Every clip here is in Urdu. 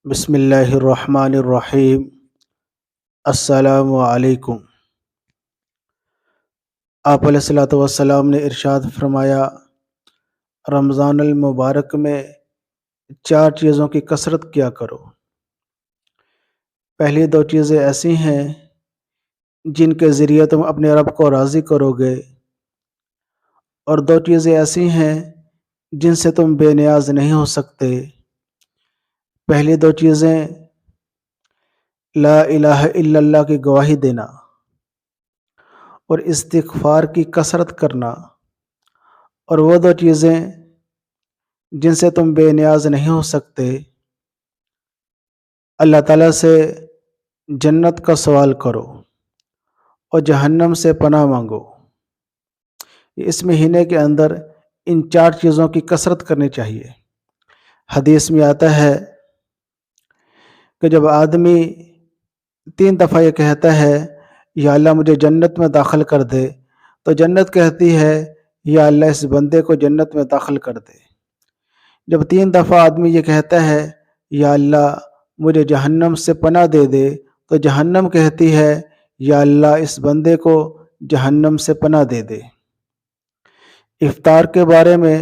بسم اللہ الرحمن الرحیم۔ السلام علیکم۔ آپ علیہ الصلوۃ والسلام نے ارشاد فرمایا، رمضان المبارک میں 4 چیزوں کی کثرت کیا کرو۔ پہلی 2 چیزیں ایسی ہیں جن کے ذریعے تم اپنے رب کو راضی کرو گے، اور 2 چیزیں ایسی ہیں جن سے تم بے نیاز نہیں ہو سکتے۔ پہلی 2 چیزیں لا الہ الا اللہ کی گواہی دینا اور استغفار کی کثرت کرنا، اور وہ 2 چیزیں جن سے تم بے نیاز نہیں ہو سکتے، اللہ تعالیٰ سے جنت کا سوال کرو اور جہنم سے پناہ مانگو۔ اس مہینے کے اندر ان 4 چیزوں کی کثرت کرنی چاہیے۔ حدیث میں آتا ہے کہ جب آدمی 3 دفعہ یہ کہتا ہے یا اللہ مجھے جنت میں داخل کر دے، تو جنت کہتی ہے یا اللہ اس بندے کو جنت میں داخل کر دے۔ جب 3 دفعہ آدمی یہ کہتا ہے یا اللہ مجھے جہنم سے پناہ دے دے، تو جہنم کہتی ہے یا اللہ اس بندے کو جہنم سے پناہ دے دے۔ افطار کے بارے میں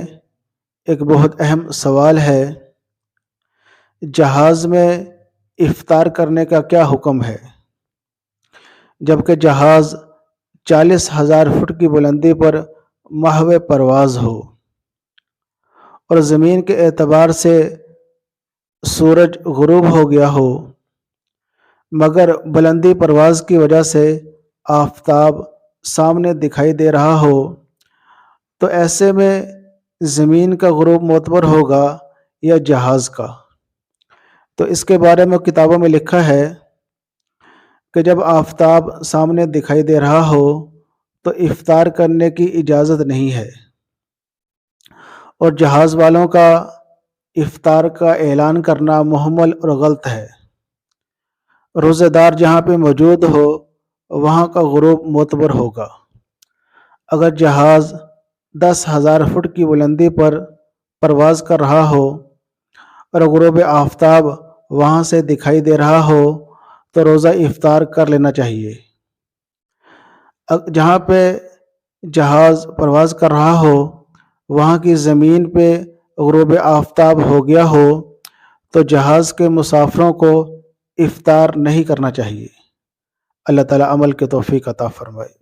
ایک بہت اہم سوال ہے، جہاز میں افطار کرنے کا کیا حکم ہے؟ جبکہ جہاز 40,000 فٹ کی بلندی پر محو پرواز ہو اور زمین کے اعتبار سے سورج غروب ہو گیا ہو، مگر بلندی پرواز کی وجہ سے آفتاب سامنے دکھائی دے رہا ہو، تو ایسے میں زمین کا غروب معتبر ہوگا یا جہاز کا؟ تو اس کے بارے میں کتابوں میں لکھا ہے کہ جب آفتاب سامنے دکھائی دے رہا ہو تو افطار کرنے کی اجازت نہیں ہے، اور جہاز والوں کا افطار کا اعلان کرنا محمل اور غلط ہے۔ روزہ دار جہاں پہ موجود ہو وہاں کا غروب معتبر ہوگا۔ اگر جہاز 10,000 فٹ کی بلندی پر پرواز کر رہا ہو اور غروب آفتاب وہاں سے دکھائی دے رہا ہو تو روزہ افطار کر لینا چاہیے۔ جہاں پہ جہاز پرواز کر رہا ہو وہاں کی زمین پہ غروب آفتاب ہو گیا ہو تو جہاز کے مسافروں کو افطار نہیں کرنا چاہیے۔ اللہ تعالیٰ عمل کی توفیق عطا فرمائے۔